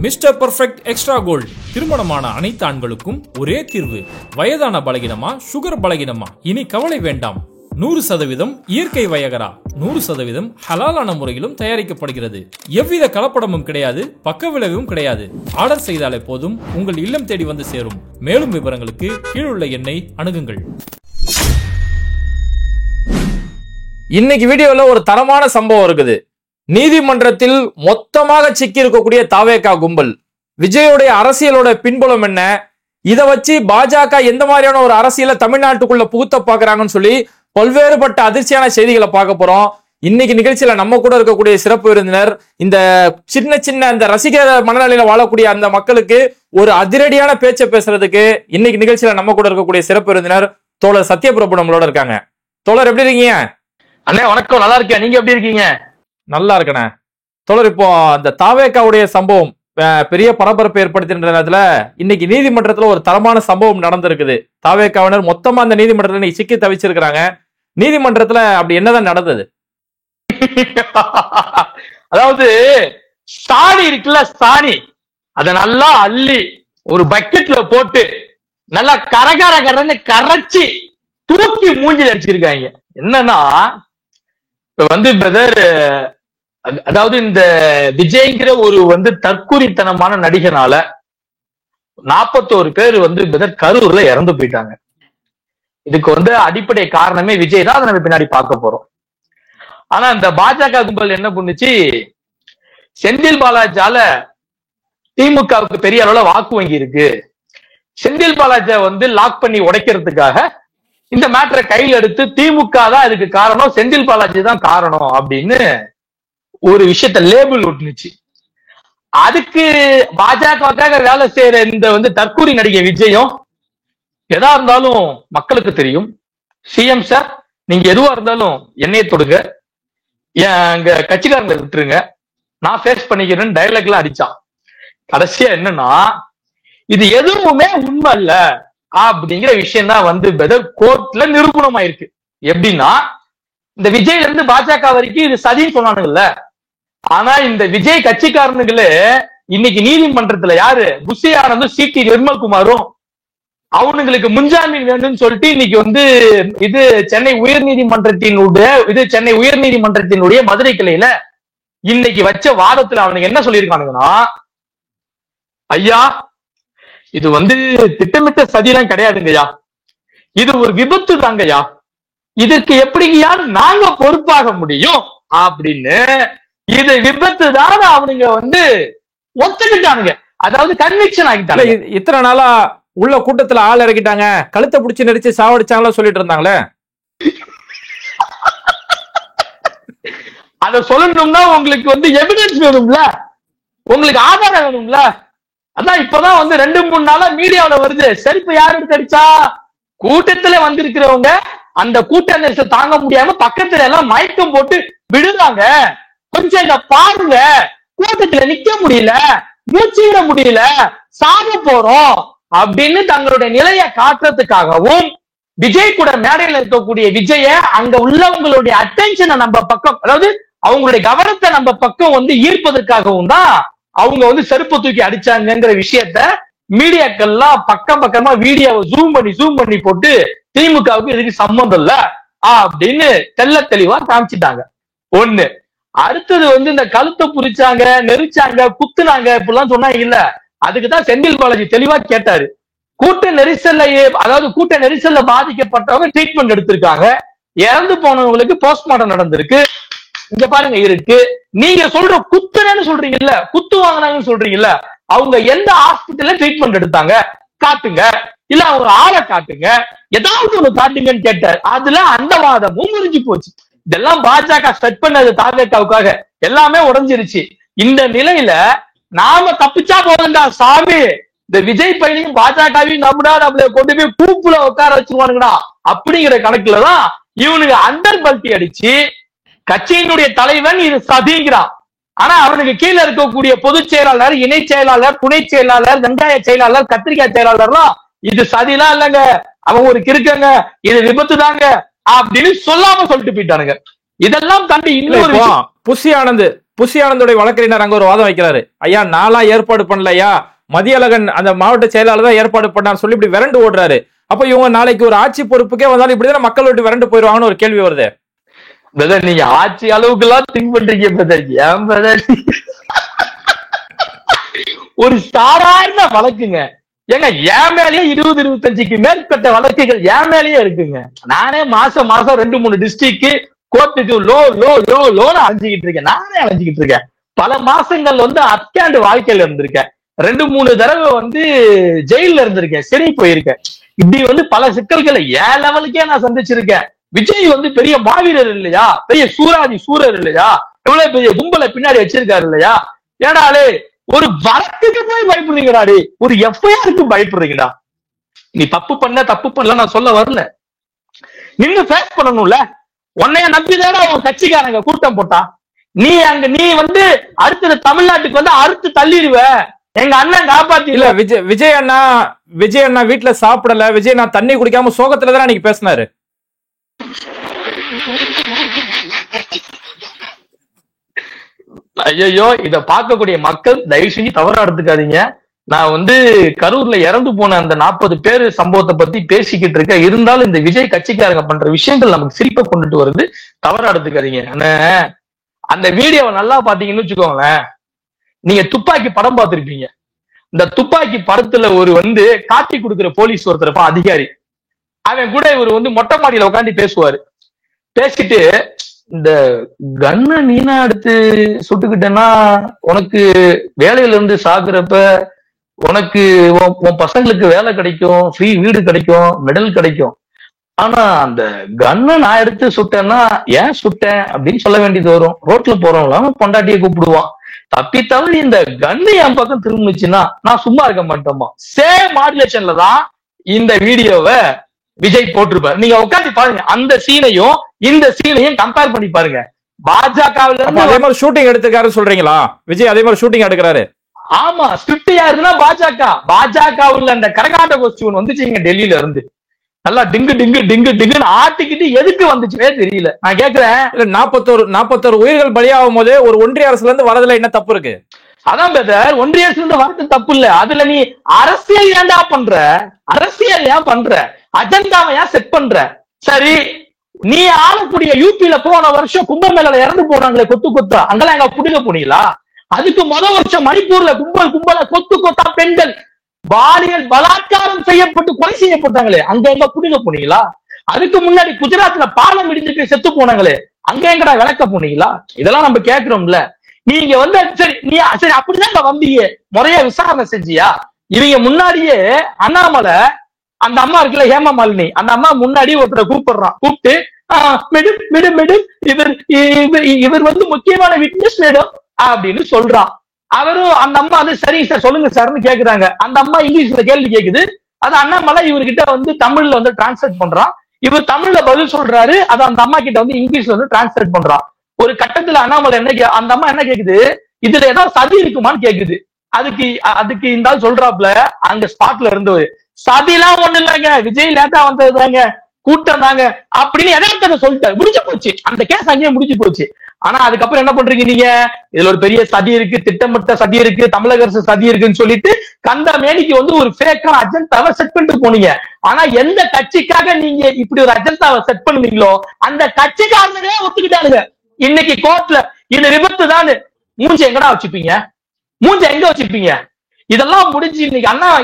Mister perfect extra gold திருமணமான அனைத்து ஆண்களுக்கும் ஒரே தீர்வு. வயதான பலகினமா, சுகர் பலகினமா, இனி கவலை வேண்டாம். 100% இயற்கை வயகரா, 100% ஹலாலான முறையிலும் தயாரிக்கப்படுகிறது. எவ்வித கலப்படமும் கிடையாது, பக்க விளைவும் கிடையாது. ஆர்டர் செய்தாலே போதும், உங்கள் இல்லம் தேடி வந்து சேரும். மேலும் விவரங்களுக்கு கீழுள்ள எண்ணை அணுகுங்கள். இன்னைக்கு வீடியோல ஒரு தரமான சம்பவம் இருக்குது. நீதிமன்றத்தில் மொத்தமாக சிக்கி இருக்கக்கூடிய தாவேகா கும்பல், விஜயோடைய அரசியலோட பின்புலம் என்ன, இதை வச்சு பாஜக எந்த மாதிரியான ஒரு அரசியலை தமிழ்நாட்டுக்குள்ள புகுத்த பாக்குறாங்கன்னு சொல்லி பல்வேறுபட்ட அதிர்ச்சியான செய்திகளை பார்க்க போறோம். இன்னைக்கு நிகழ்ச்சியில நம்ம கூட இருக்கக்கூடிய சிறப்பு விருந்தினர், இந்த சின்ன அந்த ரசிகர் மனநிலையில வாழக்கூடிய அந்த மக்களுக்கு ஒரு அதிரடியான பேச்சை பேசுறதுக்கு இன்னைக்கு நிகழ்ச்சியில நம்ம கூட இருக்கக்கூடிய சிறப்பு விருந்தினர் தோழர் சத்யபிரபு நம்மளோட இருக்காங்க. தோழர் எப்படி இருக்கீங்க? அண்ணே வணக்கம், நல்லா இருக்கேன். நீங்க எப்படி இருக்கீங்க? நல்லா இருக்கண்ணே. தோழர், இப்போ அந்த தாவேகாவுடைய சம்பவம் பெரிய பரபரப்பை ஏற்படுத்தின்ற நேரத்துல இன்னைக்கு நீதிமன்றத்துல ஒரு தரமான சம்பவம் நடந்திருக்குது. தாவேகாவினர் மொத்தமா அந்த நீதிமன்றத்துல இன்னைக்கு சிக்கி தவிச்சிருக்கிறாங்க. நீதிமன்றத்துல அப்படி என்னதான் நடந்தது? அதாவது சாணி இருக்குல்ல, சாணி அத நல்லா அள்ளி ஒரு பக்கெட்ல போட்டு நல்லா கரகரன்னு கரைச்சி தூக்கி மூஞ்சில் அடிச்சிருக்காங்க. என்னன்னா பிரதர், அதாவது இந்த விஜய்ங்கிற ஒரு தற்குறித்தனமான நடிகனால 41 பேர் பிரதர் கரூர்ல இறந்து போயிட்டாங்க. இதுக்கு அடிப்படை காரணமே விஜய் தான். அதை நம்ம பின்னாடி பார்க்க போறோம். ஆனா இந்த பாஜக கும்பல் என்ன பண்ணுச்சு, செந்தில் பாலாஜால திமுகவுக்கு பெரிய அளவுல வாக்கு வங்கி இருக்கு, செந்தில் பாலாஜி லாக் பண்ணி உடைக்கிறதுக்காக இந்த மேட்டரை கையில் எடுத்து திமுக தான் இதுக்கு காரணம், செந்தில் பாலாஜி தான் காரணம் அப்படின்னு ஒரு விஷயத்த லேபிள் ஒட்டுனுச்சு. அதுக்கு பாஜகவுக்காக வேலை செய்யற இந்த தற்கூரி நடிகை விஜயும், எதா இருந்தாலும் மக்களுக்கு தெரியும், சிஎம் சார் நீங்க எதுவா இருந்தாலும் என்னைய தொடுங்க, எங்க கட்சிக்காரங்களை விட்டுருங்க, நான் ஃபேஸ் பண்ணிக்கிறேன்னு டைலாக் எல்லாம் அடிச்சான். கடைசியா என்னன்னா, இது எதுவுமே உண்மை இல்ல அப்படிங்கிற விஷயம் தான் கோர்ட்ல நிரூபணம் ஆயிருக்கு. எப்படின்னா, இந்த விஜய்ல இருந்து பாஜக வரைக்கும் இது சதின்னு சொன்னானுங்கல்ல, ஆனா இந்த விஜய் கட்சிக்காரனுங்களே இன்னைக்கு நீதிமன்றத்துல யாரு, புஷி ஆனந்தும் சிடி நிர்மல்குமாரும் அவனுங்களுக்கு முன்ஜாமீன் வேண்டும்னு சொல்லிட்டு இன்னைக்கு இது சென்னை உயர்நீதிமன்றத்தினுடைய மதுரை கிளையில இன்னைக்கு வச்ச வாதத்துல அவனுக்கு என்ன சொல்லியிருக்கானுங்கன்னா, ஐயா இது திட்டமிட்ட சதியெல்லாம் கிடையாதுங்கய்யா, இது ஒரு விபத்து தாங்கய்யா, இதுக்கு எப்படிங்கயா நாங்க பொறுப்பாக முடியும் அப்படின்னு இது விபத்து தான் அவனுங்க ஒத்துக்கிட்டானுங்க. அதாவது கன்விக்ஷன் ஆகிட்டாங்க. இத்தனை நாளா உள்ள கூட்டத்துல ஆள் இறக்கிட்டாங்க, கழுத்தை பிடிச்சி நடிச்சு சாவடிச்சாங்களா சொல்லிட்டு இருந்தாங்களே. அத சொல்லணும்னா உங்களுக்கு எவிடன்ஸ் வேணும்ல, உங்களுக்கு ஆதாரம் வேணும்ல. அதான் இப்பதான் 2-3 நாளா மீடியாவில வருது. செருப்பு யாரு எடுத்து அடிச்சா, கூட்டத்துல வந்திருக்கிறவங்க அந்த கூட்ட நெரிசல் தாங்க முடியாம பக்கத்துல எல்லாம் மயக்கம் போட்டு விடுறாங்க, கொஞ்சம் இத பாருங்க, கூட்டத்துல நிக்க முடியல, மூச்சு விட முடியல, சாக போறோம் அப்படின்னு தங்களுடைய நிலையை காட்டுறதுக்காகவும், விஜய் கூட மேடையில இருக்கக்கூடிய விஜய அங்க உள்ளவங்களுடைய அட்டென்ஷனை நம்ம பக்கம், அதாவது அவங்களுடைய கவனத்தை நம்ம பக்கம் ஈர்ப்பதற்காகவும் தான் அவங்க செருப்பு தூக்கி அடிச்சாங்கிற விஷயத்த மீடியாக்கள்லாம் பக்கமா வீடியோவை ஜூம் பண்ணி போட்டு திமுகவுக்கு இதுக்கு சம்பந்தம் இல்ல அப்படின்னு தெளிவா காமிச்சிட்டாங்க. ஒண்ணு. அடுத்தது இந்த கழுத்தை புரிச்சாங்க, நெரிச்சாங்க, குத்துனாங்க இப்படிலாம் சொன்னாங்க இல்ல, அதுக்குதான் செந்தில் பாலாஜி தெளிவா கேட்டாரு. கூட்ட நெரிசல்ல பாதிக்கப்பட்டவங்க ட்ரீட்மெண்ட் எடுத்திருக்காங்க, இறந்து போனவங்களுக்கு போஸ்ட்மார்ட்டம் நடந்திருக்கு, இங்க பாருங்க இருக்கு. நீங்க சொல்ற குத்துறேன்னு சொல்றீங்கல்ல, குத்து வாங்கினாங்கன்னு சொல்றீங்கல்ல, அவங்க எந்த ஹாஸ்பிட்டல்ல ட்ரீட்மெண்ட் எடுத்தாங்க காட்டுங்க, இல்ல அவங்க ஆளை காட்டுங்க, ஏதாவது ஒண்ணு காட்டுங்கன்னு கேட்டார். அதுல அந்த வாதமும் முறிஞ்சு போச்சு. இதெல்லாம் பாஜக செட் பண்ணது தாவேகாவுக்காக, எல்லாமே உடைஞ்சிருச்சு. இந்த நிலையில நாம தப்பிச்சா போதுண்டா சாமி, இந்த விஜய் பையனையும் பாஜகவையும் நம்மளா நம்மள கொண்டு போய் கூப்புல உட்கார வச்சிருவானுங்கடா அப்படிங்கிற கணக்குலதான் இவனுக்கு அண்டர் பல்ட்டி அடிச்சு கட்சியினுடைய தலைவன் இது சதிங்கிறான். ஆனா அவனுக்கு கீழே இருக்கக்கூடிய பொதுச் செயலாளர், இணை செயலாளர், துணை செயலாளர், வெங்காய செயலாளர், கத்திரிக்காய் செயலாளர்லாம் இது சதிலாம் இல்லைங்க, அவன் ஒரு கிறுக்கங்க, இது விபத்து தாங்க அப்படின்னு சொல்லாம சொல்லிட்டு போயிட்டானுங்க. இதெல்லாம் தாண்டி இன்னொரு புஷி ஆனந்த் புஷி ஆனந்தோட வழக்கறிஞர் அங்க ஒரு வாதம் வைக்கிறாரு. ஐயா நாளா ஏற்பாடு பண்ணலையா, மதியழகன் அந்த மாவட்ட செயலாளர் தான் ஏற்பாடு பண்ணான்னு சொல்லி இப்படி விரண்டு ஓடுறாரு. அப்ப இவங்க நாளைக்கு ஒரு ஆட்சி பொறுப்புக்கே வந்தாலும் இப்படிதான் மக்கள் விட்டு விரண்டு போயிருவாங்கன்னு ஒரு கேள்வி வருது. பிரதர் நீங்க ஆட்சி அளவுக்கு எல்லாம் திங்க் பண்றீங்க பிரதர். ஏன் பிரதர் ஒரு சாதாரண வழக்குங்க ஏங்க, என் மேலேயே 20-25க்கு மேற்பட்ட வழக்குகள் என் மேலேயே இருக்குங்க. நானே மாசம் 2-3 டிஸ்ட்ரிக்ட் கோர்ட்டுக்கு லோன்னு அலைஞ்சிக்கிட்டு இருக்கேன். நானே அலைஞ்சிக்கிட்டு இருக்கேன். பல மாசங்கள் வந்து அப்காண்டு வாழ்க்கையில இருந்திருக்கேன். 2-3 தடவை வந்து ஜெயில இருந்திருக்கேன், சிறை போயிருக்கேன். இப்படி வந்து பல சிக்கல்களை என் லெவலுக்கே நான் சந்திச்சிருக்கேன். விஜய் வந்து பெரிய மாவீரர் இல்லையா, பெரிய சூரர் இல்லையா, எவ்வளவு பெரிய கும்பலை பின்னாடி வச்சிருக்காரு இல்லையா. ஏடாலே ஒரு வழக்குக்கு போய் பயப்படுறீங்கடாடி, ஒரு எஃப்ஐஆருக்கு பயப்படுறீங்கடா. நீ தப்பு பண்ணல நான் சொல்ல வரல, நின்னு ஃபேஸ் பண்ணணும்ல. உன்னைய நம்பிதானே உன் கட்சிக்காரங்க கூட்டம் போட்டா. நீ வந்து அடுத்தது தமிழ்நாட்டுக்கு வந்து அறுத்து தள்ளிடுவ. எங்க அண்ணன் காப்பாத்தி இல்ல. விஜய் அண்ணா வீட்டுல சாப்பிடல, விஜய் அண்ணா தண்ணி குடிக்காம சோகத்துல தான் அன்னைக்கு பேசினாரு. ஐயோ, இத பார்க்கக்கூடிய மக்கள் தயவு செஞ்சு தவறா எடுத்துக்காதீங்க. நான் வந்து கரூர்ல இறந்து போன அந்த 40 பேர் சம்பவத்தை பத்தி பேசிக்கிட்டு இருக்கேன். இருந்தாலும் இந்த விஜய் கட்சிக்காரங்க பண்ற விஷயங்கள் நமக்கு சிரிப்பை கொண்டுட்டு வருது. தவறா எடுத்துக்காதீங்க. அந்த வீடியோவை நல்லா பாத்தீங்கன்னு வச்சுக்கோங்களேன், நீங்க துப்பாக்கி படம் பார்த்திருப்பீங்க. இந்த துப்பாக்கி படத்துல ஒரு வந்து காட்டி கொடுக்கிற போலீஸ் ஒருத்தர் அதிகாரி, அவன் கூட இவர் வந்து மொட்டை மாடியில உட்காந்து பேசுவாரு. பேசிட்டு இந்த கண்ணை நீனா எடுத்து சுட்டுக்கிட்டேன்னா உனக்கு வேலையில இருந்து சாகுறப்ப உனக்கு உன் பசங்களுக்கு வேலை கிடைக்கும், ஃப்ரீ வீடு கிடைக்கும், மெடல் கிடைக்கும். ஆனா அந்த கண்ணை நான் எடுத்து சுட்டேன்னா ஏன் சுட்டேன் அப்படின்னு சொல்ல வேண்டியது வரும். ரோட்ல போறவங்களாம் பொண்டாட்டியை கூப்பிடுவான். தப்பி தவறி இந்த கண்ணு என் பக்கம் திரும்பிச்சுன்னா நான் சும்மா இருக்க மாட்டோமா. சேம் மாடுலேஷன்ல தான் இந்த வீடியோவை விஜய் போட்டிருப்பாரு. நீங்க உட்காந்து பாருங்க, அந்த சீனையும் இந்த சீனையும் கம்பேர் பண்ணி பாருங்க. பாஜகவுல இருந்து அதே மாதிரி ஷூட்டிங் எடுத்துக்காரு சொல்றீங்களா? விஜய் அதே மாதிரி ஷூட்டிங் எடுக்கிறாரு. ஆமா, ஸ்கிரிப்ட் யாருன்னா பாஜகவுல அந்த கரகாட்ட கோஸ்டியூம் வந்துச்சுங்க டெல்லியில இருந்து. நல்லா டிங்கு டிங்கு டிங்கு டிங்குன்னு ஆட்டிக்கிட்டு எதுக்கு வந்துச்சுன்னே தெரியல. நான் கேக்குறேன், 41 உயிர்கள் பலியாகும் போதே ஒரு ஒன்றிய அரசுல இருந்து வரதுல என்ன தப்பு இருக்கு? அதான் பிரதர், ஒன்றிய அரசுல இருந்து வரது தப்பு இல்ல. அதுல நீ அரசியல் ஏன்டா பண்ற? அரசியல் ஏன் பண்ற? அஜெண்டாவை ஏன் செட் பண்ற? சரி, நீ ஆளக்கூடிய யூபியில போன வருஷம் கும்பமேளால இறந்து போனாங்களே கொத்தா, அங்கெல்லாம் எங்க புடுங்க போனீங்களா? அதுக்கு முதல் வருஷம் மணிப்பூர்ல கும்பல கொத்தா பெண்கள் பாலியல் பலாத்காரம் செய்யப்பட்டு கொலை செய்யப்பட்டாங்களே, அங்க எங்க புடுங்க போனீங்களா? அதுக்கு முன்னாடி குஜராத்ல பாலம் இடிஞ்சுட்டு செத்து போனாங்களே, அங்க எங்கடா விளக்க போனீங்களா? இதெல்லாம் நம்ம கேட்கிறோம்ல. நீங்க வந்து சரி அப்படிதான் வந்தீங்க, முறையா விசாரணை செஞ்சியா? இவங்க முன்னாடியே அண்ணாமலை அந்த அம்மா இருக்குல்ல, ஹேமா மாலினி, அந்த அம்மா முன்னாடி ஒருத்தரை கூப்பிடுறான். கூப்பிட்டு இவர் வந்து முக்கியமான விட்னஸ் மேடம் அப்படின்னு சொல்றான். அவரும் அந்த அம்மா வந்து சரிங்க சார் சொல்லுங்க சார்னு கேக்குறாங்க. அந்த அம்மா இங்கிலீஷ்ல கேள்வி கேக்குது. அது அண்ணாமலை இவர்கிட்ட வந்து தமிழ்ல வந்து டிரான்ஸ்லேட் பண்றான். இவர் தமிழ்ல பதில் சொல்றாரு. அது அந்த அம்மா கிட்ட வந்து இங்கிலீஷ்ல வந்து டிரான்ஸ்லேட் பண்றான். ஒரு கட்டத்துல அண்ணாமலை அந்த அம்மா என்ன கேக்குது, இதுல ஏதாவது சதி இருக்குமான்னு கேக்குது. அதுக்கு இந்த சொல்றாப்ல அங்க ஸ்பாட்ல இருந்தவர், சதிலாம் ஒண்ணு இல்லைங்க, விஜய் லேட்டா வந்ததுதாங்க, கூட்டம் தாங்க அப்படின்னு எதாவது சொல்லிட்டாரு. முடிஞ்சு போச்சு, அந்த கேஸ் அங்கேயே முடிஞ்சு போச்சு. ஆனா அதுக்கப்புறம் என்ன பண்றீங்க நீங்க, இதுல ஒரு பெரிய சதி இருக்கு, திட்டமிட்ட சதி இருக்கு, தமிழக அரசு சதி இருக்குன்னு சொல்லிட்டு கந்த மேனிக்கு வந்து ஒரு ஃபேக்கான அஜெண்டாவை செட் பண்ணிட்டு போனீங்க. ஆனா எந்த கட்சிக்காக நீங்க இப்படி ஒரு அஜெண்டாவை செட் பண்ணுவீங்களோ அந்த கட்சிக்காரனே ஒத்துக்கிட்டானுங்க. இன்னைக்கு கோர்ட்ல இது விபத்து தான், மூஞ்ச எங்கடா வச்சுப்பீங்க? மூஞ்ச எங்க வச்சுப்பீங்க? இதெல்லாம் முடிஞ்சு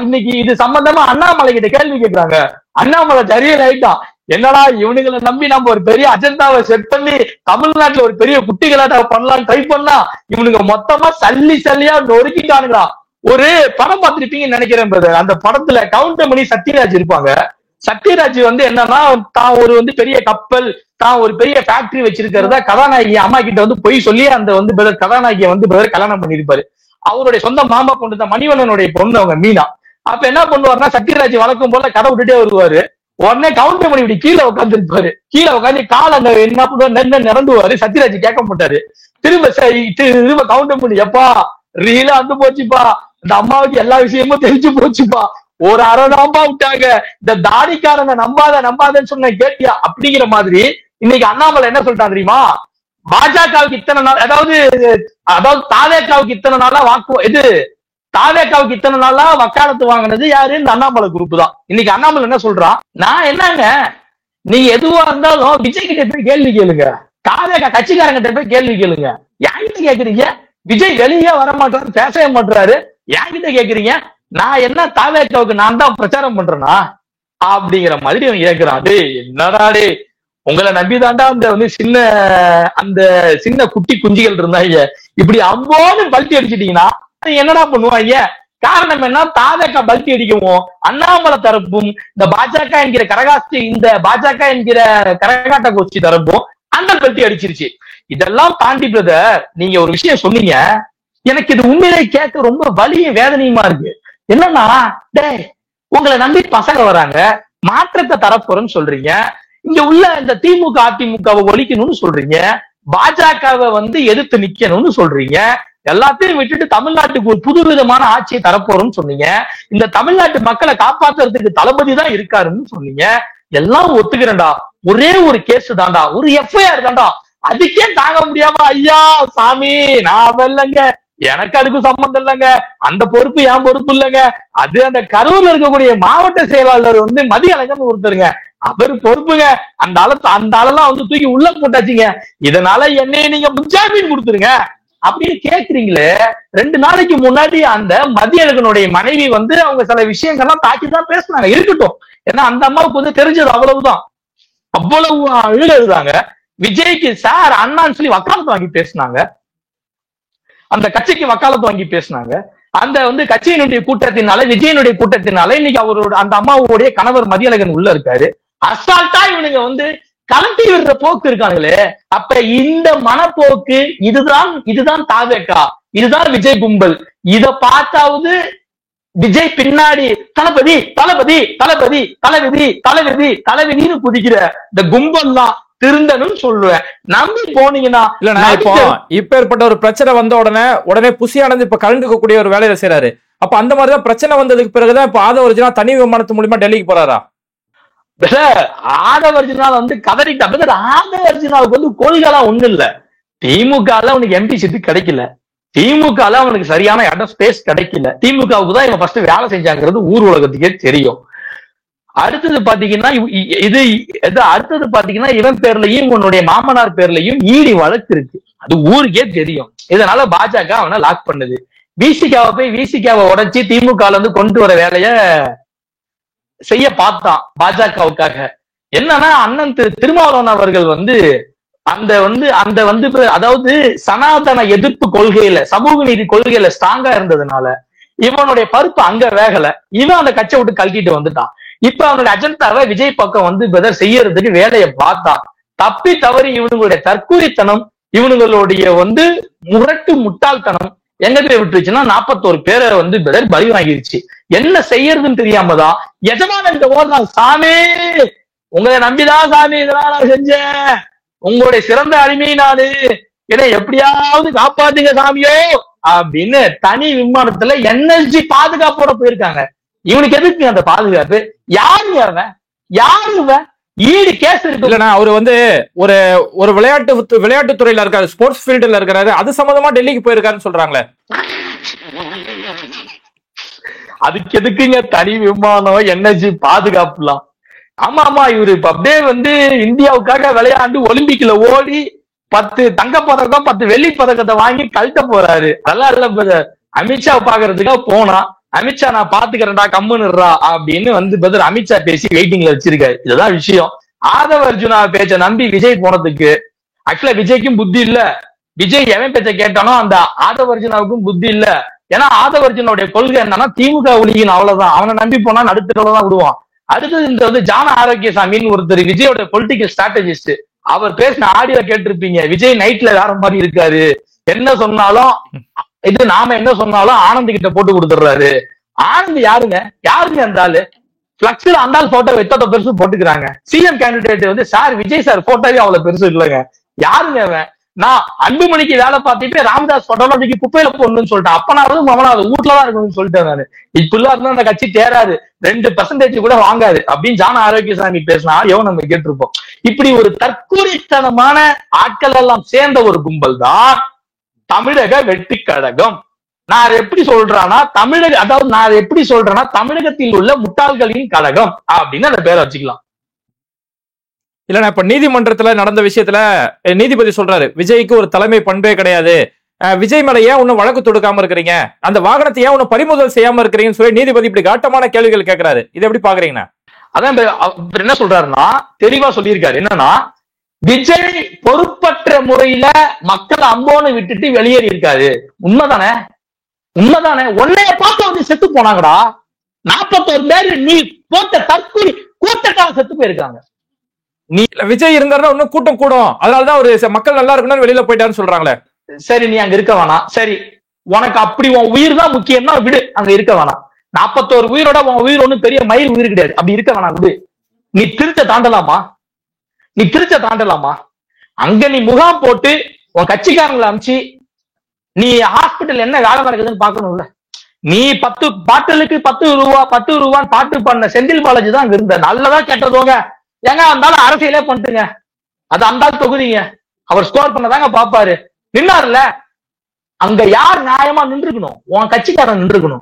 இன்னைக்கு இது சம்பந்தமா அண்ணாமலை கிட்ட கேள்வி கேட்கிறாங்க. அண்ணாமலை ஜரியல் ஆயிட்டான். என்னடா இவனுங்களை நம்பி நம்ம ஒரு பெரிய அஜெண்டாவை செட் பண்ணி தமிழ்நாட்டுல ஒரு பெரிய குட்டிகளாட்ட பண்ணலாம் ட்ரை பண்ணா, இவனுங்க மொத்தமா சல்லியா நொறுக்கிட்டானுங்களா. ஒரு படம் பார்த்திருப்பீங்கன்னு நினைக்கிறேன் பிரதர். அந்த படத்துல கவுண்டமணி சத்யராஜ் இருப்பாங்க. சத்யராஜ் வந்து என்னன்னா, தான் ஒரு வந்து பெரிய கப்பல், தான் ஒரு பெரிய ஃபேக்டரி வச்சிருக்கிறதா கதாநாயகி அம்மா கிட்ட வந்து போய் சொல்லி அந்த வந்து கதாநாயகியை வந்து கல்யாணம் பண்ணிருப்பாரு. அவருடைய சொந்த மாமா பொண்ணு மணிவண்ணனுடைய பொண்ணு அவங்க மீனா. அப்ப என்ன பண்ணுவாருன்னா, சத்யராஜ் வழக்கம் போல கதை விட்டுட்டே வருவாரு. உடனே கவுண்டர் பண்ணி இப்படி கீழே உட்காந்துருப்பாரு. கீழே உட்காந்து கால அங்க என்ன பண்ணுவாரு, நிரண்டுவாரு. சத்யராஜ் கேட்க மாட்டாரு. திரும்ப கவுண்டர் பண்ணி, எப்பா ரீலா வந்து போச்சுப்பா, இந்த அம்மாவுக்கு எல்லா விஷயமும் தெரிஞ்சு போச்சுப்பா, ஒரு அரை நம்பா விட்டாங்க, இந்த தாடிக்காரங்க நம்பாதன்னு சொன்ன கேட்டியா அப்படிங்கிற மாதிரி. இன்னைக்கு அண்ணாமலை என்ன சொல்லிட்டான் தெரியுமா, பாஜகவுக்கு இத்தனை நாள், அதாவது தாவேகாவுக்கு இத்தனை நாளா தாவேகாவுக்கு இத்தனை நாளா வக்காலத்து வாங்கினது யாரு? இந்த அண்ணாமலை குரூப் தான். இன்னைக்கு அண்ணாமலை என்ன சொல்றான், நான் என்னங்க, நீங்க எதுவா இருந்தாலும் விஜய் கிட்ட போய் கேள்வி கேளுங்க, தாவேகா கட்சிக்காரங்கிட்ட போய் கேள்வி கேளுங்க, என்கிட்ட கேக்குறீங்க? விஜய் வெளியே வர மாட்டாரு, பேசவே மாட்டாரு, என்கிட்ட கேக்குறீங்க? நான் என்ன தாவேகாவுக்கு நான் தான் பிரச்சாரம் பண்றேனா அப்படிங்கிற மாதிரி அவன் கேட்கிறான். டேய் என்னடா டே, உங்களை நம்பிதாண்டா அந்த சின்ன குட்டி குஞ்சிகள் இருந்தாங்க, இப்படி அம்போன்னு பல்ட்டி அடிச்சிட்டீங்கன்னா என்னடா பண்ணுவாங்க? காரணம் என்ன? தாவேகா பல்ட்டி அடிக்கவும் அண்ணாமலை தரப்பும் இந்த பாஜக என்கிற கரகாட்ட கோஷ்டி தரப்பும் அந்த பல்ட்டி அடிச்சிருச்சு. இதெல்லாம் தாண்டி பிரதர், நீங்க ஒரு விஷயம் சொன்னீங்க, எனக்கு இது உண்மையிலே கேட்க ரொம்ப வலியும் வேதனையுமா இருக்கு. என்னன்னா, டேய் உங்களை நம்பி பசங்க வராங்க, மாற்றத்தை தரப்போறேன்னு சொல்றீங்க, இங்க உள்ள இந்த திமுக அதிமுகவை ஒழிக்கணும்னு சொல்றீங்க, பாஜகவை எதிர்த்து நிக்கணும்னு சொல்றீங்க, எல்லாத்தையும் விட்டுட்டு தமிழ்நாட்டுக்கு ஒரு புது விதமான ஆட்சியை தரப்போறோம்னு சொன்னீங்க, இந்த தமிழ்நாட்டு மக்களை காப்பாத்துறதுக்கு தளபதி தான் இருக்காருன்னு சொன்னீங்க, எல்லாம் ஒத்துக்கிறேன்டா, ஒரே ஒரு கேஸ் தான்டா, ஒரு எஃப்ஐஆர் தான்டா, அதுக்கே தாங்க முடியாம ஐயா சாமி நான் இல்லைங்க, எனக்கு அதுக்கும் சம்பந்தம் இல்லைங்க, அந்த பொறுப்பு என் பொறுப்பு இல்லைங்க, அது அந்த கரூர்ல இருக்கக்கூடிய மாவட்ட செயலாளர் மதியழகன் ஒருத்தருங்க, அவர் பொறுப்புங்க, அந்த ஆளெல்லாம் தூக்கி உள்ள போட்டாச்சுங்க, இதனால என்னைய நீங்க முன்ஜாமீன் கொடுத்துருங்க அப்படின்னு கேக்குறீங்களே. 2 நாளைக்கு முன்னாடி அந்த மதியழகனுடைய மனைவி அவங்க சில விஷயங்கள்லாம் தாக்கிதான் பேசினாங்க. இருக்கட்டும், ஏன்னா அந்த அம்மாவுக்கு தெரிஞ்சது அவ்வளவுதான், அவ்வளவு அழுதாங்க. விஜய்க்கு சார் அண்ணான்னு சொல்லி வக்காலத்து வாங்கி பேசினாங்க, அந்த கட்சிக்கு வக்காலத்து வாங்கி பேசினாங்க. அந்த கட்சியினுடைய கூட்டத்தினால, விஜயனுடைய கூட்டத்தினால இன்னைக்கு அவரோட அந்த அம்மாவுடைய கணவர் மதியழகன் உள்ள இருக்காரு. அசால்ட்டா இவனுங்க கலட்டி விடுற போக்கு இருக்காங்களே. அப்ப இந்த மனப்போக்கு இதுதான் தாவேகா, இதுதான் விஜய் கும்பல். இத பார்த்தாவது விஜய் பின்னாடி தளபதி தளபதி தளபதி தளபதி தளபதி தளபதினு குதிக்கிற இந்த கும்பல் தான் திருந்தனும் சொல்லுவேன். நம்பி போனீங்கன்னா இல்ல, இப்ப ஏற்பட்ட ஒரு பிரச்சனை வந்த உடனே புசியானது இப்ப கலந்துக்கக்கூடிய ஒரு வேலையில செய்யறாரு. அப்ப அந்த மாதிரிதான் பிரச்சனை வந்ததுக்கு பிறகுதான் இப்ப ஆதவர்ஜுனா தனி விமானத்து மூலியமா டெல்லிக்கு போறாரா? ஆதவர்ஜுனால் கதறிட்டான். ஆதவர்ஜுனாவுக்கு கொள்கைலாம் ஒண்ணு இல்ல. திமுகல அவனுக்கு எம்பி சீட்டு கிடைக்கல, திமுகல அவனுக்கு சரியான இடம் ஸ்பேஸ் கிடைக்கல, திமுகவுக்கு தான் இவன் ஃபர்ஸ்ட் வேலை செஞ்சாங்கிறது ஊர் உலகத்துக்கே தெரியும். அடுத்தது பாத்தீங்கன்னா இவன் பேர்லயும் உன்னுடைய மாமனார் பேர்லயும் ஈடி வழக்கு இருக்கு, அது ஊருக்கே தெரியும். இதனால பாஜக அவனை லாக் பண்ணுது. விசிகாவை உடைச்சு திமுக கொண்டு வர வேலைய செய்ய பார்த்தான் பாஜகவுக்காக. என்னன்னா அண்ணன் திருமாவளவன் அவர்கள் அதாவது சனாதன எதிர்ப்பு கொள்கையில, சமூக நீதி கொள்கையில ஸ்ட்ராங்கா இருந்ததுனால இவனுடைய பருப்பு அங்க வேகல, இவன் அந்த கட்சியை விட்டு கழட்டிட்டு வந்துட்டான். இப்ப அவனுடைய அஜெண்டாவை விஜய் பக்கம் செய்யறதுக்கு வேலையை பார்த்தான். தப்பி தவறி இவனுங்களுடைய தற்கூரித்தனம், இவனுங்களுடைய முரட்டு முட்டாள்தனம் எங்க போய் விட்டுருச்சுன்னா 41 பேரை பலி வாங்கிருச்சு. என்ன செய்யறதுன்னு தெரியாமதான் எஜமான ஓடுறான். சாமி உங்களை நம்பிதான் சாமி இதெல்லாம் நான் செஞ்சேன், உங்களுடைய சிறந்த அடிமை நானு, என்னை எப்படியாவது காப்பாத்துங்க சாமியோ அப்படின்னு தனி விமானத்துல NSG பாதுகாப்போட போயிருக்காங்க. இவனுக்கு எதுக்கு அந்த பாதுகாப்பு? யாருங்க அவன்? யாரு ஈடு கேஸ் இருக்கு இல்லன்னா அவரு ஒரு ஒரு விளையாட்டு துறையில இருக்காரு, ஸ்போர்ட்ஸ் ஃபீல்டுல இருக்காரு, அது சம்பந்தமா டெல்லிக்கு போயிருக்காருன்னு சொல்றாங்களே. அதுக்கு எதுக்குங்க தனி விமானம் NSG பாதுகாப்புலாம்? ஆமா இவரு இப்ப அப்படியே இந்தியாவுக்காக விளையாண்டு ஒலிம்பிக்ல ஓடி 10 தங்கப்பதக்கம் 10 வெள்ளி பதக்கத்தை வாங்கி கழட்ட போறாரு. அதெல்லாம் இல்ல, அமித்ஷா பாக்குறதுக்காக போனா, அமித்ஷா நான் பாத்துக்கிறேன்டா கம்முன்னுறா அப்படின்னு அமித்ஷா பேசி வெயிட்டிங்ல வச்சிருக்காரு. இதுதான் விஷயம். ஆதவர்ஜுனா பேச்ச நம்பி விஜய் போனதுக்கு ஆக்சுவலா விஜய்க்கும் புத்தி இல்ல, விஜய் எவன் பேச்ச கேட்டானோ அந்த ஆதவர்ஜுனாவுக்கும் புத்தி இல்ல. ஏன்னா ஆதவர்ஜுனோடைய கொள்கை என்னன்னா திமுக ஒழிக்கணும், அவ்வளவுதான். அவனை நம்பி போனா நடுத்தரவுதான் விடுவான். அடுத்தது இந்த ஜான ஆரோக்கியசாமின்னு ஒருத்தர் விஜயோட பொலிட்டிக்கல் ஸ்ட்ராட்டஜிஸ்ட், அவர் பேசின ஆடியோ கேட்டிருப்பீங்க. விஜய் நைட்ல வேற மாதிரி இருக்காரு, என்ன சொன்னாலும் நாம என்ன சொன்னாலும் ஆனந்த் கிட்ட போட்டு கொடுத்துடுறாரு. ஆனந்த் யாருங்க அந்த ஆளு? பிளக்ஸ்ல அந்த ஆள் போட்டோ எத்தனை பெருசு போட்டுக்கிறாங்க. CM candidate sir Vijay sir போட்டோவே அவ்வளவு பெருசு இல்லைங்க. யாருங்க அவன்? நான் அன்புமணிக்கு வேலை பார்த்துட்டு ராமதாஸ் பட்டோலஜிக்கு குப்பையில போடணும்னு சொல்லிட்டேன். அப்பனாவது மகனாவது வீட்டுலதான் இருக்கணும்னு சொல்லிட்டேன் நானு. இப்படிலாம் இருந்தா அந்த கட்சி தேராது, 2% கூட வாங்காது அப்படின்னு ஜான ஆரோக்கியசாமி பேசினா எவன் நம்ம கேட்டிருப்போம். இப்படி ஒரு தற்கூரித்தனமான ஆட்கள் எல்லாம் சேர்ந்த ஒரு கும்பல் தான் தமிழக வெற்றி கழகம். நான் எப்படி சொல்றேன்னா தமிழகத்தில் உள்ள முட்டாள்களின் கழகம் அப்படின்னு அந்த பேரை வச்சுக்கலாம். இல்ல இப்ப நீதிமன்றத்துல நடந்த விஷயத்துல நீதிபதி சொல்றாரு, விஜய்க்கு ஒரு தலைமை பண்பே கிடையாது, விஜய் மேல ஏன் ஒன்னும் வழக்கு தொடுக்காம இருக்கிறீங்க, அந்த வாகனத்தை ஏன் ஒன்னும் பறிமுதல் செய்யாம இருக்கிறீங்கன்னு சொல்லி நீதிபதி இப்படி காட்டமான கேள்விகள் கேட்கிறாரு. இதை எப்படி பாக்குறீங்கன்னா? அதான் என்ன சொல்றாருன்னா, தெளிவா சொல்லியிருக்காரு. என்னன்னா, விஜய் பொறுப்பற்ற முறையில மக்களை அம்போன்னு விட்டுட்டு வெளியேறி இருக்காரு. உண்மைதானே? உன்னைய பார்த்து வந்து செத்து போனாங்கடா. 41 பேர் நீ போட்ட தற்கொலை கூட்டத்தால செத்து போயிருக்காங்க. நீ விஜய் இருந்தாருன்னா இன்னும் கூட்டம் கூடும், அதனாலதான் ஒரு மக்கள் நல்லா இருக்கணும்னு வெளியில போயிட்டாருன்னு சொல்றாங்களே. சரி, நீ அங்க இருக்க வேணாம். சரி, உனக்கு அப்படி உன் உயிர் தான் முக்கியம்னா விடு, அங்க இருக்க வேணாம். 41 உயிரோட உன் உயிர் ஒண்ணும் பெரிய மயில் உயிர் கிடையாது, அப்படி இருக்க வேணாம், விடு. நீ திருச்ச தாண்டலாமா? அங்க நீ முகாம் போட்டு உன் கட்சிக்காரங்களை அனுப்பிச்சு நீ ஹாஸ்பிட்டல் என்ன வேலை நடக்குதுன்னு பாக்கணும்ல. நீ 10 பாட்டிலுக்கு 10 ரூபான்னு பாட்டு பண்ண செந்தில் பாலாஜி தான் அங்க இருந்த. நல்லதா கேட்டதோங்க ஏங்க வந்தாலும் அரசியலே பண்ணிட்டுங்க, அது அந்த தொகுதிங்க, அவர் ஸ்கோர் பண்ணதாங்க பாப்பாரு. நின்னாருல, அங்க யார் நியாயமா நின்றுக்கணும்? உன் கட்சிக்காரன் நின்றுக்கணும்,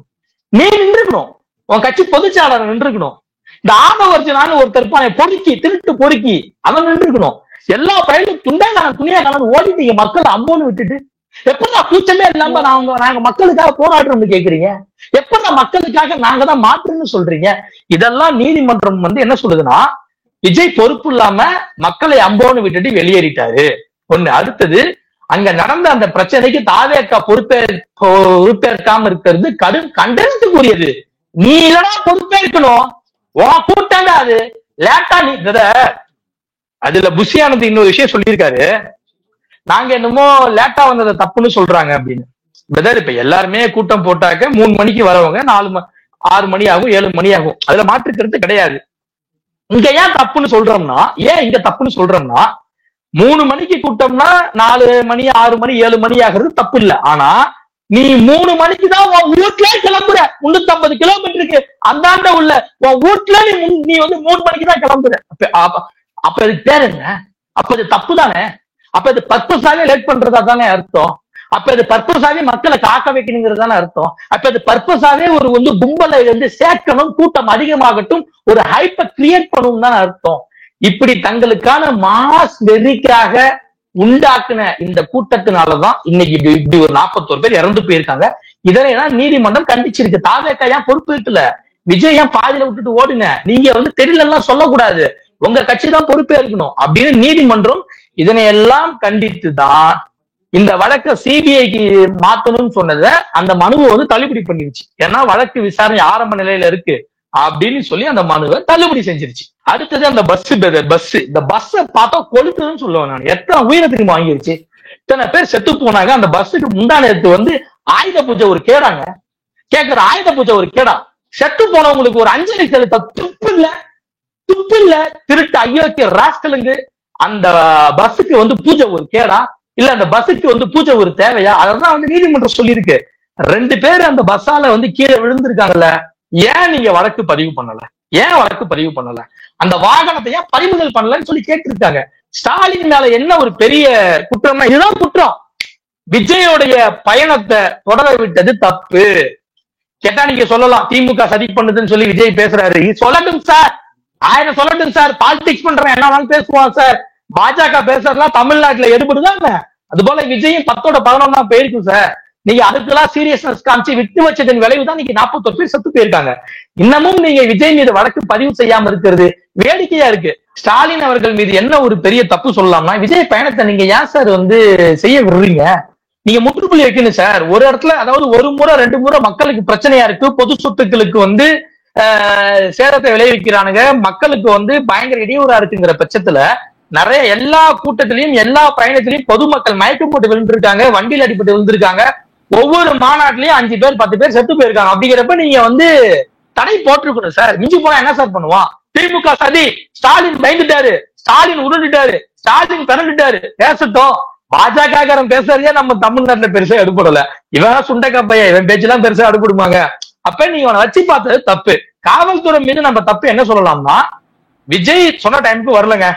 நீ நின்றுக்கணும், உன் கட்சி பொதுச்சாளர் நின்றுக்கணும். இந்த ஆதவர்ஜனான்னு ஒருத்தர் திருட்டு பொறுக்கி அவன் நின்றுக்கணும். எல்லா பயிலும் துணியா காணும் ஓடிட்டீங்க மக்களை அம்போன்னு விட்டுட்டு. எப்பதான் கூச்சமே இல்லாம நாங்க மக்களுக்காக போராடுறோம்னு கேக்குறீங்க? எப்பதான் மக்களுக்காக நாங்க தான் மாற்றுன்னு சொல்றீங்க? இதெல்லாம் நீதிமன்றம் வந்து என்ன சொல்லுதுன்னா, விஜய் பொறுப்பு இல்லாம மக்களை அம்போன்னு விட்டுட்டு வெளியேறிட்டாரு ஒண்ணு. அடுத்தது, அங்க நடந்த அந்த பிரச்சனைக்கு தாவேக்கா பொறுப்பேற்காம இருக்கிறது கடும் கண்டனத்துக்குரியது. நீ இல்லடா பொறுப்பேற்கணும், உன் கூட்டம் அது லேட்டா. நீ அதுல புஷியானது இன்னொரு விஷயம் சொல்லியிருக்காரு, நாங்க என்னமோ லேட்டா வந்ததை தப்புன்னு சொல்றாங்க அப்படின்னு. இப்ப எல்லாருமே கூட்டம் போட்டாக்க 3 மணிக்கு வரவங்க 6 மணி ஆகும், 7 மணி ஆகும், அதுல மாற்றுக்கிறது கிடையாது. இங்க ஏன் தப்புன்னு சொல்றோம்னா, 3 மணிக்கு கூட்டம்னா 4 மணி 6 மணி 7 மணி ஆகிறது தப்பு இல்ல. ஆனா நீ 3 மணிக்கு தான் உன் வீட்டுல கிளம்புற, 350 கிலோமீட்டருக்கு அந்தாண்ட உள்ள உன் வீட்டுல நீ வந்து 3 மணிக்கு தான் கிளம்புற. அப்ப அதுக்கு பேர் என்ன? அப்ப இது தப்பு தானே? அப்ப இது பர்பஸாவே லேட் பண்றதா தானே அர்த்தம்? அப்ப இது பர்பஸாவே மக்களை காக்க வைக்கணுங்கிறதான அர்த்தம்? அப்ப இது பர்பஸாவே ஒரு வந்து கும்பலை வந்து சேர்க்கணும், கூட்டம் அதிகமாகட்டும், ஒரு ஹைப்பை கிரியேட் பண்ணணும் தான் அர்த்தம். இப்படி தங்களுக்கான மாஸ் வெறிக்காக உண்டாக்குன இந்த கூட்டத்தினாலதான் இன்னைக்கு இப்படி ஒரு 41 பேர் இறந்து போயிருக்காங்க. இதனைதான் நீதிமன்றம் கண்டிச்சிருக்கு. தாவேக்கா ஏன் பொறுப்பு இருக்குல்ல, விஜய் ஏன் பாதியில விட்டுட்டு ஓடுங்க, நீங்க வந்து தெரியலாம் சொல்லக்கூடாது, உங்க கட்சி தான் பொறுப்பே இருக்கணும் அப்படின்னு நீதிமன்றம் இதனை எல்லாம் கண்டித்துதான் இந்த வழக்கை சிபிஐக்கு மாத்தணும்னு சொன்னதை அந்த மனுவை வந்து தள்ளுபடி பண்ணிருச்சு. ஏன்னா வழக்கு விசாரணை ஆரம்ப நிலையில இருக்கு அப்படின்னு சொல்லி அந்த மனுவை தள்ளுபடி செஞ்சிருச்சு. அடுத்தது அந்த இந்த பஸ் பார்த்தா கொளுத்துன்னு சொல்லுவேன் நான். எத்தனை உயிரத்துக்கு வாங்கிருச்சு, இத்தனை பேர் செத்து போனாங்க. அந்த பஸ்ஸுக்கு முந்தானத்து வந்து ஆயுத பூஜை ஒரு கேடாங்க, கேட்கிற ஆயுத பூஜை ஒரு கேடா, செத்து போனவங்களுக்கு ஒரு அஞ்சலி செலுத்த துப்பு இல்ல திருட்டு அயோக்கிய ராஸ்கலுங்க. அந்த பஸ்ஸுக்கு வந்து பூஜை ஒரு கேடா இல்ல, அந்த பஸ்ஸுக்கு வந்து பூஜை ஒரு தேவையா? அதான் வந்து நீதிமன்றம் சொல்லியிருக்கு. 2 பேர் அந்த பஸ்ஸால வந்து கீழே விழுந்திருக்காங்கல்ல, ஏன் நீங்க வழக்கு பதிவு பண்ணல? அந்த வாகனத்தை ஏன் பறிமுதல் பண்ணலன்னு சொல்லி கேட்டிருக்காங்க. ஸ்டாலின் மேல என்ன ஒரு பெரிய குற்றம்னா இதுதான் குற்றம். விஜயோடைய பயணத்தை தொடர விட்டது தப்பு. கேட்டா நீங்க சொல்லலாம் திமுக சதி பண்ணுதுன்னு சொல்லி விஜய் பேசுறாரு. சொல்லட்டும் சார், 1000 சொல்லட்டும் சார், பாலிடிக்ஸ் பண்றேன் என்ன பேசுவான் சார். பாஜக பேசுறதுலாம் தமிழ்நாட்டுல எடுபடுதான். அது போல விஜயும் 10ஓட 11 தான் போயிருக்கும் சார். நீங்க அதுக்கெல்லாம் சீரியஸ்னஸ் காமிச்சு விட்டு வச்சதன் விளைவுதான் நீங்க 41 பேர் செத்து போயிருக்காங்க. இன்னமும் நீங்க விஜய் மீது வழக்கு பதிவு செய்யாம இருக்கிறது வேடிக்கையா இருக்கு. ஸ்டாலின் அவர்கள் மீது என்ன ஒரு பெரிய தப்பு சொல்லலாம்னா, விஜய் பயணத்தை நீங்க ஏன் சார் வந்து செய்ய விடுறீங்க? நீங்க முற்றுப்புள்ளி வைக்கணும் சார். ஒரு இடத்துல, அதாவது 1 முறை 2 முறை மக்களுக்கு பிரச்சனையா இருக்கு, பொது சொத்துக்களுக்கு வந்து சேதத்தை விளைவிக்கிறானுங்க, மக்களுக்கு வந்து பயங்கர இடையூறா இருக்குங்கிற பட்சத்துல நிறைய எல்லா கூட்டத்திலையும் எல்லா பயணத்திலையும் பொதுமக்கள் மயக்கம் போட்டு விழுந்திருக்காங்க, வண்டியில் அடிப்பட்டு விழுந்திருக்காங்க. ஒவ்வொரு மாநாட்டிலையும் 5 பேர் 10 பேர் செத்து போயிருக்காங்க. அப்படிங்கிறப்ப நீங்க வந்து தடை போட்டிருக்கணும் சார். மிஞ்சி போனா என்ன சார் பண்ணுவான்? திமுக சதி, ஸ்டாலின் பயந்துட்டாரு, ஸ்டாலின் உருண்டுட்டாரு, ஸ்டாலின் பிறந்துட்டாரு, பேசட்டும். பாஜக பேசுறதே நம்ம தமிழ்நாட்டுல பெருசா எடுப்படல. இவன் சுண்டக்கா பையன், இவன் பேச்செல்லாம் பெருசா எடுப்படுமாங்க. அப்ப நீ இவனை வச்சு பார்த்தது தப்பு. காவல்துறை மீது நம்ம தப்பு என்ன சொல்லலாம்னா, விஜய் சொன்ன டைமுக்கு வரலங்க,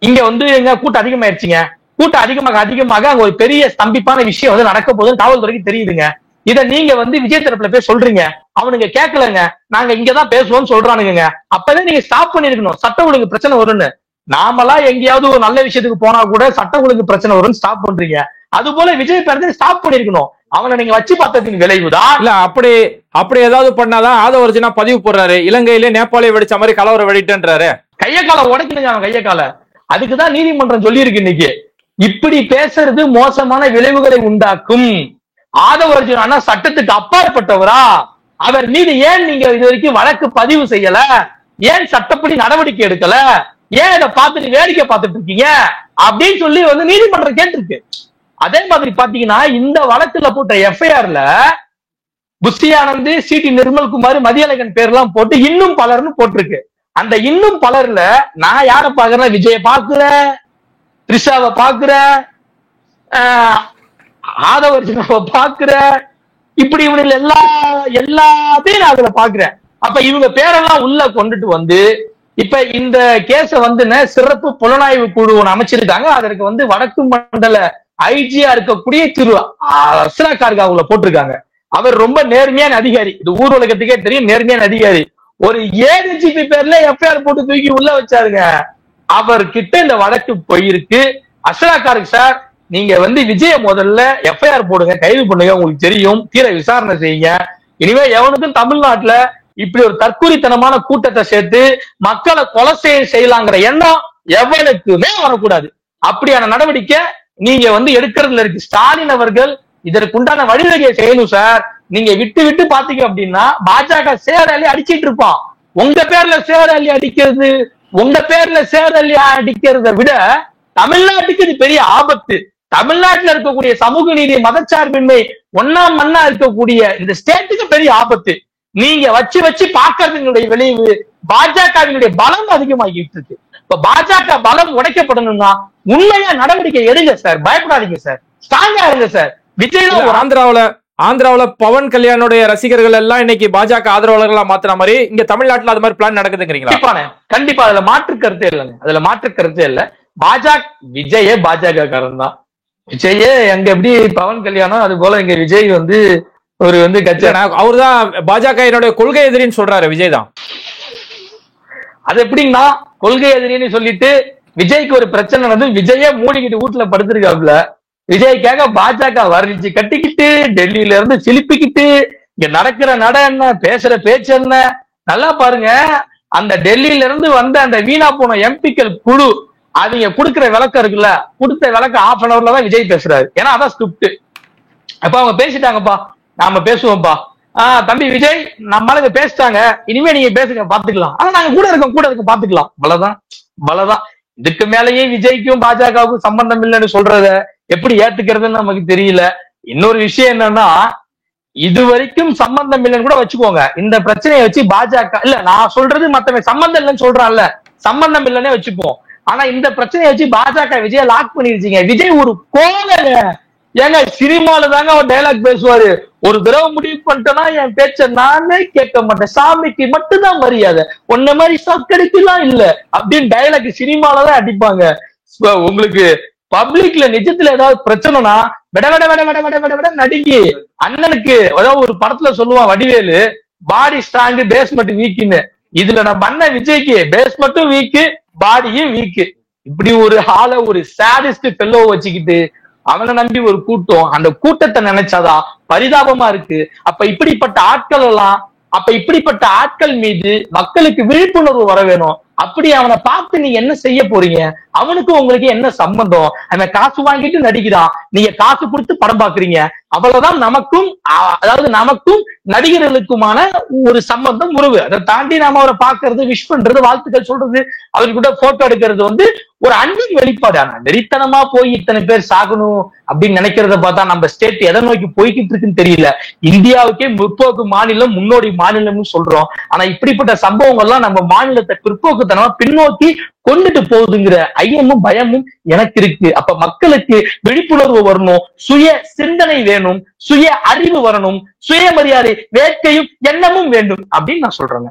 இங்க வந்து எங்க கூட்டம் அதிகமாயிருச்சுங்க, கூட்டம் அதிகமாக அங்க ஒரு பெரிய ஸ்தம்பிப்பான விஷயம் வந்து நடக்க போகுதுன்னு காவல்துறைக்கு தெரியுதுங்க. இத நீங்க வந்து விஜய் தரப்புல போய் சொல்றீங்க, அவனுங்க கேட்கலங்க, நாங்க இங்கதான் பேசுவோம்னு சொல்றானுங்க. அப்பவே நீங்க ஸ்டாப் பண்ணிருக்கணும், சட்ட ஒழுங்கு பிரச்சனை வரும்னு. நாமெல்லாம் எங்கேயாவது ஒரு நல்ல விஷயத்துக்கு போனா கூட சட்ட ஒழுங்கு பிரச்சனை வரும்னு ஸ்டாப் பண்றீங்க. அது போல விஜய் பேரத்தை ஸ்டாப் பண்ணிருக்கணும். அவனை நீங்க வச்சு பார்த்ததின் விளைவுதான். இல்ல அப்படி ஏதாவது பண்ணாதான் ஆதவர்ஜனா பதிவு போடுறாரு, இலங்கையிலே நேபாளே வெடிச்ச மாதிரி கலவரம் வெடிட்டுன்றாரு. கைய கால உடைக்கணுங்க அவன் கைய கால. அதுக்குதான் நீதிமன்றம் சொல்லி இருக்கு இன்னைக்கு, இப்படி பேசுறது மோசமான விளைவுகளை உண்டாக்கும். ஆதவர்ஜுனா சட்டத்துக்கு அப்பாற்பட்டவரா? அவர் மீது ஏன் நீங்க இது வரைக்கும் வழக்கு பதிவு செய்யல? ஏன் சட்டப்படி நடவடிக்கை எடுக்கல? ஏன் இதை பார்த்துட்டு வேடிக்கை பார்த்துட்டு இருக்கீங்க அப்படின்னு சொல்லி வந்து நீதிமன்றம் கேட்டிருக்கு. அதே மாதிரி பாத்தீங்கன்னா இந்த வழக்குல போட்ட எஃப்ஐஆர்ல புஷி ஆனந்த், சிடி நிர்மல்குமார், மதியழகன் பேர்லாம் போட்டு இன்னும் பலர்னு போட்டிருக்கு. அந்த இன்னும் பலர்ல நான் யார பாக்குறேன், விஜய பாக்குறேன், த்ரிஷாவை பாக்குறேன், ஆதவர்ஜனாவை பாக்குறேன், இப்படி இவனுக்கு எல்லாத்தையும் நான் அதுல பாக்குறேன். அப்ப இவங்க பேரெல்லாம் உள்ள கொண்டுட்டு வந்து இப்ப இந்த கேஸ வந்து சிறப்பு புலனாய்வு குழு ஒன்று அமைச்சிருக்காங்க. அதற்கு வந்து வடக்கு மண்டல ஐஜியா இருக்கக்கூடிய திரு அஸ்ரா கார்காவுல போட்டிருக்காங்க. அவர் ரொம்ப நேர்மையான அதிகாரி, இது ஊர் உலகத்துக்கே தெரியும், நேர்மையான அதிகாரி. ஒரு ஏடிஜிபி பேர்ல எஃப்ஐஆர் போட்டு தூக்கி உள்ள வச்சாருங்க. அவர்கிட்ட இந்த வழக்கு போயிருக்கு. அஸ்ரா கார்க் சார், நீங்க வந்து விஜய முதல்ல எஃப்ஐஆர் போடுங்க, கைது பண்ணுங்க, உங்களுக்கு தெரியும், தீர விசாரணை செய்யுங்க. இனிமே எவனுக்கும் தமிழ்நாட்டுல இப்படி ஒரு தற்கூரித்தனமான கூட்டத்தை சேர்த்து மக்களை கொலை செய்யலாங்கிற எண்ணம் எவனுக்குமே வரக்கூடாது. அப்படியான நடவடிக்கை நீங்க வந்து எடுக்கிறதுல இருக்கு. ஸ்டாலின் அவர்கள் இதற்குண்டான வழிவகையை செய்யணும் சார். நீங்க விட்டு பாத்தீங்க அப்படின்னா பாஜக சேரலி அடிச்சிட்டு இருப்பான். உங்க பேர்ல சேரலி அடிக்கிறத விட தமிழ்நாட்டுக்கு இது பெரிய ஆபத்து. தமிழ்நாட்டில் இருக்கக்கூடிய சமூக நீதி, மதச்சார்பின்மை ஒன்னாம் மண்ணா இருக்கக்கூடிய இந்த ஸ்டேட்டுக்கு பெரிய ஆபத்து. நீங்க வச்சு பாக்குறதுடைய விளைவு பாஜகவினுடைய பலம் அதிகமாகிட்டு இருக்கு. இப்ப பாஜக பலம் உடைக்கப்படணும்னா உண்மையா நடவடிக்கை எடுங்க சார், பயப்படாதீங்க சார், ஸ்ட்ராங்கா இருங்க சார். விஜய் ஆந்திராவுல பவன் கல்யாணுடைய ரசிகர்கள் எல்லாம் இன்னைக்கு பாஜக ஆதரவாளர்களா மாத்திர மாதிரி இங்க தமிழ்நாட்டுல அது மாதிரி பிளான் நடக்குதுங்கிறீங்களா? கண்டிப்பா அதுல மாற்று கருத்தே இல்லைங்க, அதுல மாற்று கருத்தே இல்ல. விஜயே பாஜக காரன் தான். விஜயே எங்க எப்படி பவன் கல்யாணம், அது போல இங்க விஜய் வந்து ஒரு வந்து கட்சி, அவருதான் பாஜக என்னுடைய கொள்கை எதிரின்னு சொல்றாரு விஜய் தான். அது எப்படின்னா கொள்கை எதிரின்னு சொல்லிட்டு விஜய்க்கு ஒரு பிரச்சனை வந்து விஜயே மூடிக்கிட்டு வீட்டுல படுத்திருக்காப்ல. விஜய்க்காக பாஜக வர்ணிச்சு கட்டிக்கிட்டு டெல்லியில இருந்து சிலிப்பிக்கிட்டு இங்க நடக்கிற நட என்ன, பேசுற பேச்சு என்ன, நல்லா பாருங்க. அந்த டெல்லியில இருந்து வந்த அந்த வீணா போன எம்பிக்கள் குழு அவங்க கொடுக்குற விளக்கம் இருக்குல்ல, கொடுத்த விளக்கம் 1/2 hourல தான் விஜய் பேசுறாரு. ஏன்னா அதான் ஸ்கிரிப்ட். அப்ப அவங்க பேசிட்டாங்கப்பா, நாம பேசுவோம்ப்பா. தம்பி விஜய், நம்மளுக்கு பேசிட்டாங்க, இனிமே நீங்க பேசுங்க, பாத்துக்கலாம், ஆனா நாங்க கூட இருக்கோம் பாத்துக்கலாம். அவ்வளவுதான். இதுக்கு மேலேயே விஜய்க்கும் பாஜகவுக்கும் சம்பந்தம் இல்லைன்னு சொல்றத எப்படி ஏத்துக்கிறதுன்னு நமக்கு தெரியல. இன்னொரு விஷயம் என்னன்னா, இது வரைக்கும் சம்பந்தம் இல்லைன்னு கூட வச்சுக்கோங்க, இந்த பிரச்சனையை வச்சு பாஜக இல்ல, நான் சொல்றது மத்தவன் சம்பந்தம் இல்லைன்னு சொல்றான்ல, சம்பந்தம் இல்லைன்னே வச்சுப்போம். ஆனா இந்த பிரச்சனையை வச்சு பாஜக விஜய லாக் பண்ணிருச்சீங்க. விஜய் ஒரு கோவங்க. ஏங்க சினிமால தாங்க அவர் டைலாக் பேசுவாரு, ஒரு தடவை முடிவு பண்ணிட்டேன்னா என் பேச்ச நானே கேட்க மாட்டேன், சாமிக்கு மட்டும்தான் மரியாதை, ஒன்ன மாதிரி சக்கடிக்கலாம் இல்ல அப்படின்னு டைலாக் சினிமாலதான் அடிப்பாங்க. உங்களுக்கு பப்ளிக்ல நிஜத்துல ஏதாவது பிரச்சனைனா விட நடுங்கி அண்ணனுக்கு ஏதாவது ஒரு படத்துல சொல்லுவான் வடிவேலு, பாடி ஸ்ட்ராங் பேஸ்மெண்ட் வீக்குன்னு. இதுல நம்ம அண்ணன் விஜய்க்கு பேஸ்மெண்ட்டும் வீக்கு, பாடியும் வீக்கு. இப்படி ஒரு ஆள ஒரு சாடிஸ்ட் ஃபெல்லோ வச்சுக்கிட்டு அவனை நம்பி ஒரு கூட்டம், அந்த கூட்டத்தை நினைச்சாதான் பரிதாபமா இருக்கு. அப்ப இப்படிப்பட்ட ஆட்கள் மீது மக்களுக்கு விழிப்புணர்வு வர வேணும். அப்படி அவனை பார்த்து நீங்க என்ன செய்ய போறீங்க? அவனுக்கு உங்களுக்கு என்ன சம்பந்தம்? அவன் காசு வாங்கிட்டு நடிக்கிறான், நீங்க காசு கொடுத்து படம் பாக்குறீங்க, அவ்வளவுதான். நமக்கும் நடிகர்களுக்குமான ஒரு சம்பந்தம், உறவு. அதை தாண்டி நாம அவரை பாக்குறது, விஷ் பண்றது, வாழ்த்துக்கள் சொல்றது, அவர்கிட்ட போட்டோ எடுக்கிறது வந்து ஒரு அன்பின் வெளிப்பாடு. ஆனா வெறித்தனமா போய் இத்தனை பேர் சாகணும் அப்படின்னு நினைக்கிறத பார்த்தா நம்ம ஸ்டேட் எதை நோக்கி போய்கிட்டு இருக்குன்னு தெரியல. இந்தியாவுக்கே முற்போக்கு மாநிலம், முன்னோடி மாநிலம்னு சொல்றோம். ஆனா இப்படிப்பட்ட சம்பவங்கள்லாம் நம்ம மாநிலத்தை பிற்போக்குத்தனமா பின்னோக்கி கொண்டுட்டு போகுதுங்கிற ஐயமும் பயமும் எனக்கு இருக்கு. அப்ப மக்களுக்கு விழிப்புணர்வு வரணும், சுய சிந்தனை வேணும், சுய அறிவு வரணும், சுயமரியாதை வேட்கையும் எண்ணமும் வேண்டும் அப்படின்னு நான் சொல்றேங்க.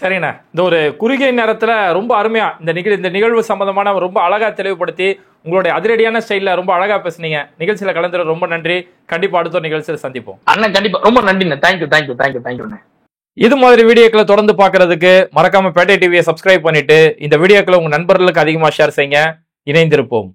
சரிண்ணா, இந்த ஒரு குறுகிய நேரத்துல ரொம்ப அருமையா இந்த நிகழ்வு சம்பந்தமான ரொம்ப அழகா தெளிவுபடுத்தி உங்களுடைய அதிரடியான ஸ்டைல்ல ரொம்ப அழகா பேசுனீங்க. நிகழ்ச்சியில கலந்துட ரொம்ப நன்றி. கண்டிப்பா அடுத்த நிகழ்ச்சியில சந்திப்போம் அண்ணன். கண்டிப்பா ரொம்ப நன்றிண்ணே. தேங்க்யூ. இது மாதிரி வீடியோக்களை தொடர்ந்து பார்க்கிறதுக்கு மறக்காம பேட்டை டிவியை சப்ஸ்கிரைப் பண்ணிட்டு இந்த வீடியோக்களை உங்க நண்பர்களுக்கு அதிகமா ஷேர் செய்யுங்க. இணைந்திருப்போம்.